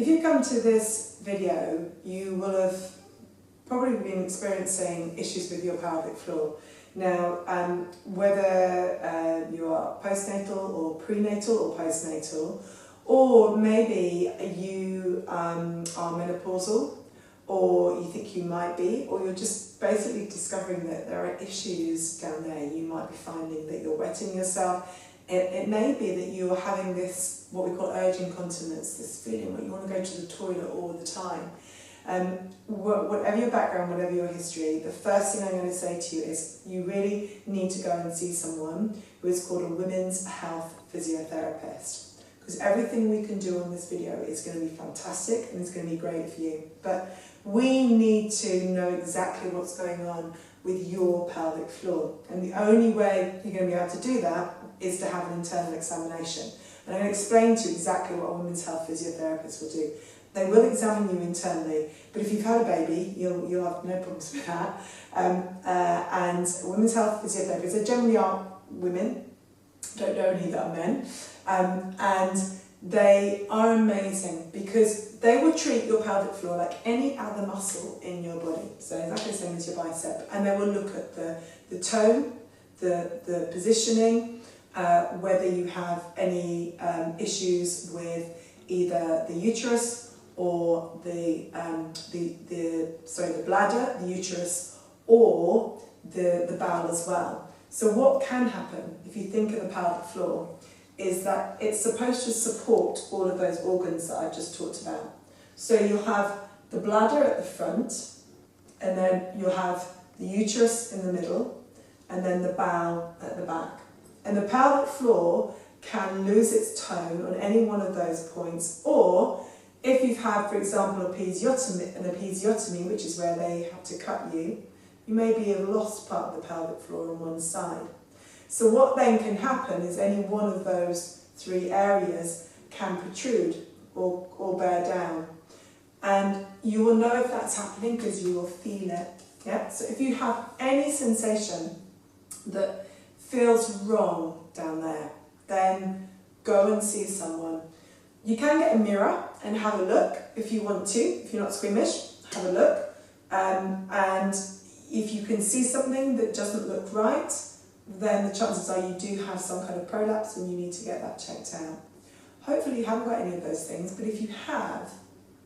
If you come to this video, you will have probably been experiencing issues with your pelvic floor. Now, whether you are postnatal or prenatal or postnatal, or maybe you are menopausal, or you think you might be, or you're just basically discovering that there are issues down there. You might be finding that you're wetting yourself. It may be that you're having this, what we call urge incontinence, this feeling where you want to go to the toilet all the time. Whatever your background, whatever your history, the first thing I'm going to say to you is you really need to go and see someone who is called a women's health physiotherapist. Because everything we can do on this video is going to be fantastic and it's going to be great for you. But we need to know exactly what's going on with your pelvic floor. And the only way you're going to be able to do that is to have an internal examination. And I'm going to explain to you exactly what a women's health physiotherapist will do. They will examine you internally, but if you've had a baby, you'll have no problems with that. And women's health physiotherapists, they generally are women, don't know any that are men, and they are amazing because they will treat your pelvic floor like any other muscle in your body. So exactly the same as your bicep, and they will look at the tone, the positioning, whether you have any issues with either the uterus or the bladder, the uterus, or the bowel as well. So what can happen if you think of the pelvic floor is that it's supposed to support all of those organs that I just talked about. So you'll have the bladder at the front, and then you'll have the uterus in the middle, and then the bowel at the back. And the pelvic floor can lose its tone on any one of those points, or if you've had, for example, an episiotomy, which is where they have to cut you, you maybe have lost part of the pelvic floor on one side. So what then can happen is any one of those three areas can protrude or bear down. And you will know if that's happening because you will feel it. Yeah? So if you have any sensation that feels wrong down there, then go and see someone. You can get a mirror and have a look if you want to. If you're not squeamish, have a look. And if you can see something that doesn't look right, then the chances are you do have some kind of prolapse and you need to get that checked out. Hopefully you haven't got any of those things, but if you have,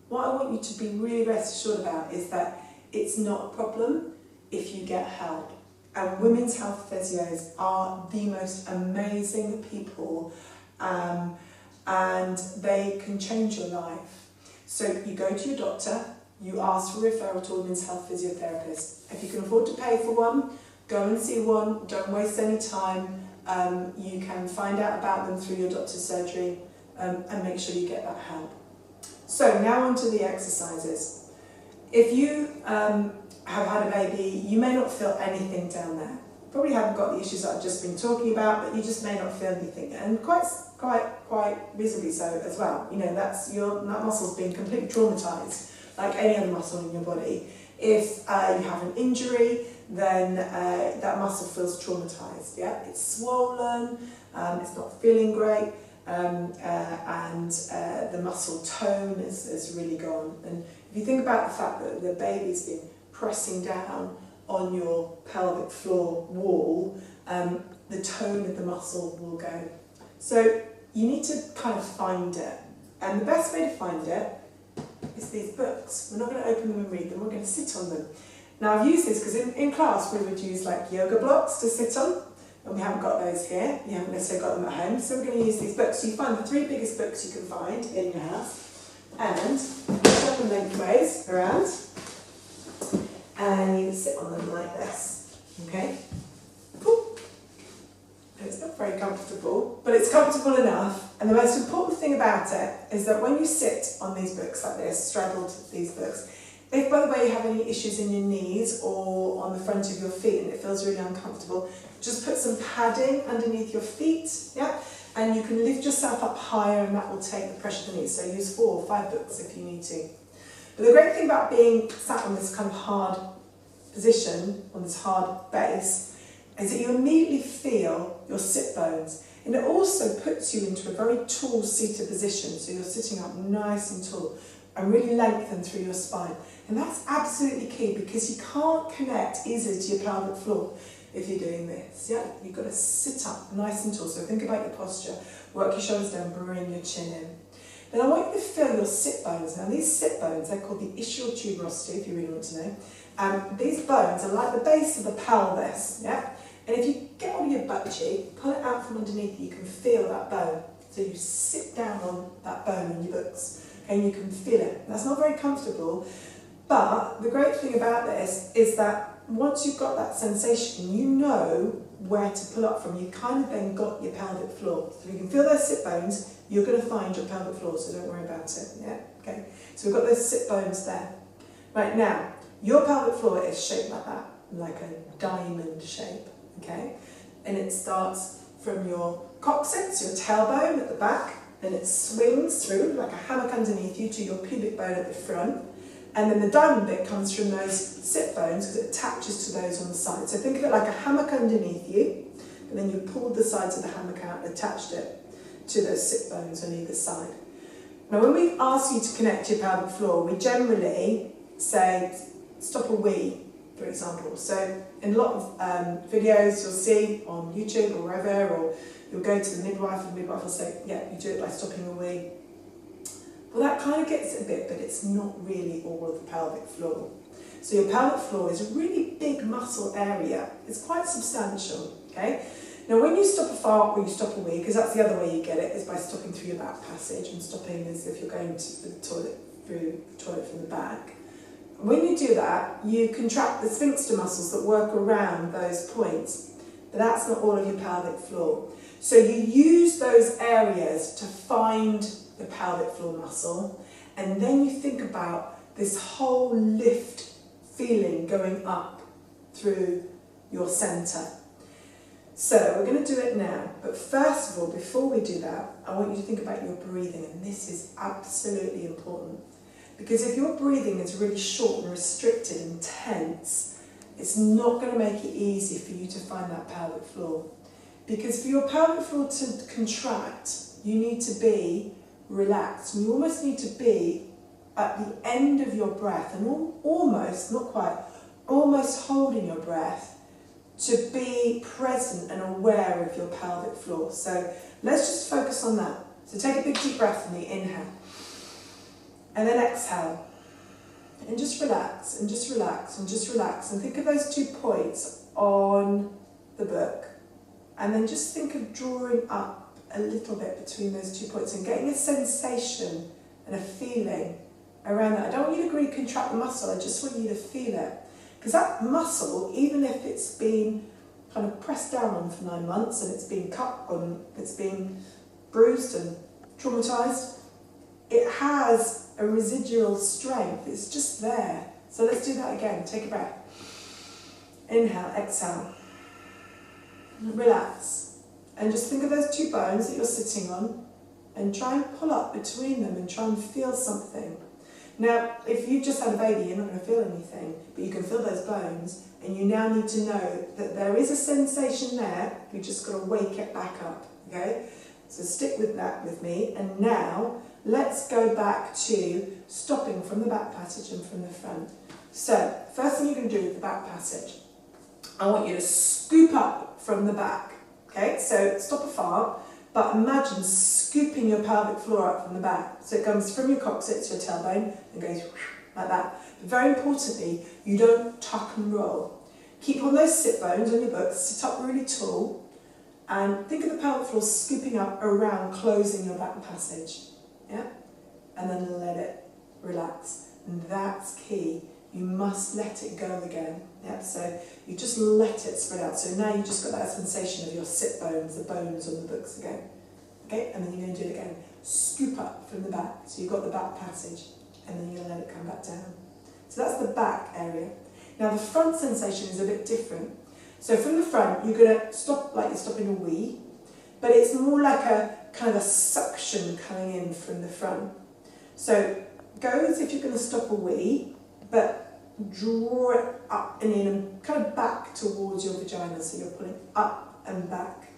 what I want you to be really rest assured about is that it's not a problem if you get help. And women's health physios are the most amazing people, and they can change your life. So you go to your doctor, you ask for a referral to a women's health physiotherapist. If you can afford to pay for one, go and see one, don't waste any time. You can find out about them through your doctor's surgery, and make sure you get that help. So now on to the exercises. If you have had a baby, you may not feel anything down there. Probably haven't got the issues that I've just been talking about, but you just may not feel anything, and quite reasonably so as well. You know, that muscle's been completely traumatized, like any other muscle in your body. If you have an injury, then that muscle feels traumatized. Yeah, it's swollen, it's not feeling great, and the muscle tone is really gone. And if you think about the fact that the baby's been pressing down on your pelvic floor wall, the tone of the muscle will go. So you need to kind of find it. And the best way to find it is these books. We're not going to open them and read them, we're going to sit on them. Now I've used this because in class we would use like yoga blocks to sit on, and we haven't got those here. You haven't necessarily got them at home, so we're going to use these books. So you find the three biggest books you can find in your house, and shove them lengthways around, and you sit on them like this, okay? It's not very comfortable, but it's comfortable enough. And the most important thing about it is that when you sit on these books like this, straddled these books, if by the way you have any issues in your knees or on the front of your feet and it feels really uncomfortable, just put some padding underneath your feet, yeah? And you can lift yourself up higher and that will take the pressure of the knees. So use 4 or 5 books if you need to. But the great thing about being sat on this kind of hard position, on this hard base, is that you immediately feel your sit bones. And it also puts you into a very tall seated position, so you're sitting up nice and tall and really lengthened through your spine. And that's absolutely key, because you can't connect easily to your pelvic floor if you're doing this. Yeah, you've got to sit up nice and tall. So think about your posture, work your shoulders down, bring your chin in. Then I want you to feel your sit bones. Now these sit bones, they're called the ischial tuberosity, if you really want to know. These bones are like the base of the pelvis, yeah? And if you get on your butt cheek, pull it out from underneath you, can feel that bone. So you sit down on that bone in your buttocks, and you can feel it. That's not very comfortable, but the great thing about this is that once you've got that sensation, you know where to pull up from. You kind of then got your pelvic floor. So if you can feel those sit bones, you're going to find your pelvic floor, so don't worry about it. Yeah, okay. So we've got those sit bones there. Right now, your pelvic floor is shaped like that, like a diamond shape. Okay, and it starts from your coccyx, your tailbone at the back, and it swings through like a hammock underneath you to your pubic bone at the front, and then the diamond bit comes from those sit bones because it attaches to those on the side. So think of it like a hammock underneath you, and then you pulled the sides of the hammock out and attached it to those sit bones on either side. Now when we ask you to connect your pelvic floor, we generally say stop a wee, for example. So in a lot of videos you'll see on YouTube or wherever, or you'll go to the midwife and the midwife will say, yeah, you do it by stopping a wee. Well, that kind of gets it a bit, but it's not really all of the pelvic floor. So your pelvic floor is a really big muscle area. It's quite substantial, okay? Now when you stop a fart or you stop a wee, because that's the other way you get it, is by stopping through your back passage, and stopping as if you're going to the toilet, through the toilet from the back. When you do that, you contract the sphincter muscles that work around those points, but that's not all of your pelvic floor. So you use those areas to find the pelvic floor muscle, and then you think about this whole lift feeling going up through your centre. So we're going to do it now, but first of all, before we do that, I want you to think about your breathing, and this is absolutely important. Because if your breathing is really short and restricted and tense, it's not going to make it easy for you to find that pelvic floor. Because for your pelvic floor to contract, you need to be relaxed. And you almost need to be at the end of your breath, and almost, not quite, almost holding your breath to be present and aware of your pelvic floor. So let's just focus on that. So take a big deep breath in the inhale. And then exhale, and just relax, and just relax, and just relax, and think of those 2 points on the book, and then just think of drawing up a little bit between those 2 points and getting a sensation and a feeling around that. I don't want you to really contract the muscle, I just want you to feel it, because that muscle, even if it's been kind of pressed down on for 9 months, and it's been cut on, it's been bruised and traumatised, it has a residual strength, it's just there. So let's do that again, take a breath. Inhale, exhale. Relax. And just think of those 2 bones that you're sitting on, and try and pull up between them and try and feel something. Now, if you've just had a baby, you're not going to feel anything, but you can feel those bones, and you now need to know that there is a sensation there, you've just got to wake it back up, okay? So stick with that with me, and now let's go back to stopping from the back passage and from the front. So, first thing you're going to do with the back passage, I want you to scoop up from the back. Okay, so stop a fart, but imagine scooping your pelvic floor up from the back. So it comes from your coccyx to your tailbone and goes like that. But very importantly, you don't tuck and roll. Keep on those sit bones on your books, sit up really tall, and think of the pelvic floor scooping up around, closing your back passage. Yeah? And then let it relax. And that's key. You must let it go again. Yeah? So you just let it spread out. So now you've just got that sensation of your sit bones, the bones on the books again. Okay? And then you're going to do it again. Scoop up from the back. So you've got the back passage. And then you're going to let it come back down. So that's the back area. Now the front sensation is a bit different. So from the front, you're going to stop like you're stopping a wee, but it's more like a kind of a suction coming in from the front. So go as if you're going to stop a wee, but draw it up and in and kind of back towards your vagina, so you're pulling up and back.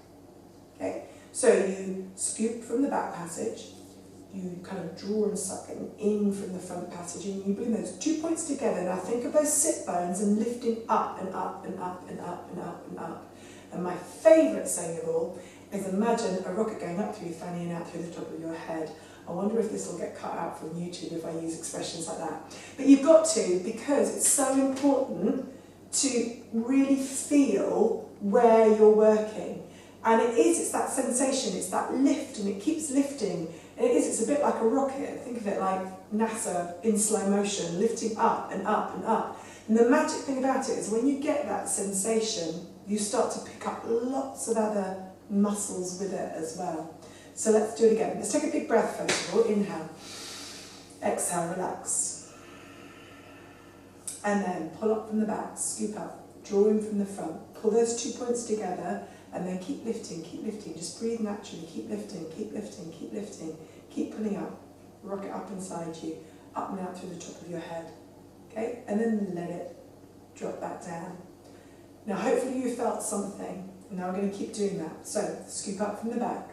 Okay, So you scoop from the back passage, you kind of draw and suck in from the front passage, and you bring those 2 points together. Now think of those sit bones and lifting up and up and up and up and up and up. And my favourite saying of all is imagine a rocket going up through your fanny and out through the top of your head. I wonder if this will get cut out from YouTube if I use expressions like that. But you've got to, because it's so important to really feel where you're working. And it's that sensation, it's that lift, and it keeps lifting. And it's a bit like a rocket. Think of it like NASA in slow motion, lifting up and up and up. And the magic thing about it is when you get that sensation, you start to pick up lots of other muscles with it as well. So let's do it again. Let's take a big breath first of all. Inhale. Exhale, relax. And then pull up from the back, scoop up, draw in from the front. Pull those 2 points together and then keep lifting, keep lifting. Just breathe naturally, keep lifting, keep lifting, keep lifting. Keep pulling up. Rock it up inside you, up and out through the top of your head. Okay? And then let it drop back down. Now hopefully you felt something. Now we're going to keep doing that. So scoop up from the back,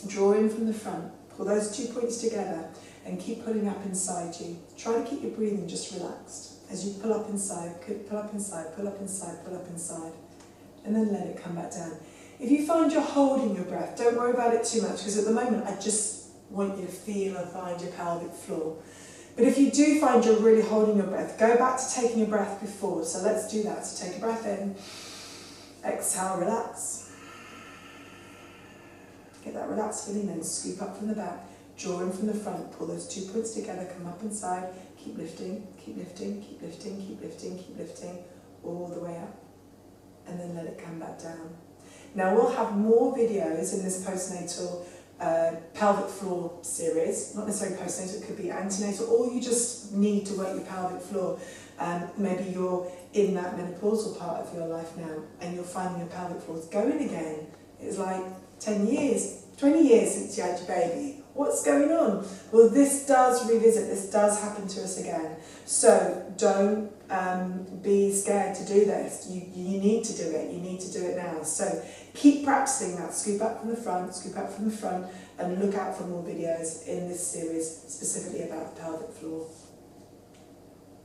draw in from the front, pull those 2 points together and keep pulling up inside you. Try to keep your breathing just relaxed as you pull up inside, pull up inside, pull up inside, pull up inside, and then let it come back down. If you find you're holding your breath, don't worry about it too much, because at the moment I just want you to feel and find your pelvic floor. But if you do find you're really holding your breath, go back to taking a breath before. So let's do that. So take a breath in, exhale, relax. Get that relaxed feeling, then scoop up from the back, draw in from the front, pull those 2 points together, come up inside, keep lifting, keep lifting, keep lifting, keep lifting, keep lifting, all the way up, and then let it come back down. Now we'll have more videos in this postnatal pelvic floor series, not necessarily postnatal, it could be antenatal, or you just need to work your pelvic floor. Maybe you're in that menopausal part of your life now and you're finding your pelvic floor is going again. It's like 10 years, 20 years since you had your baby. What's going on? Well, this does revisit, this does happen to us again. So don't be scared to do this. You need to do it, you need to do it now. So keep practicing that, scoop up from the front, scoop up from the front, and look out for more videos in this series specifically about the pelvic floor.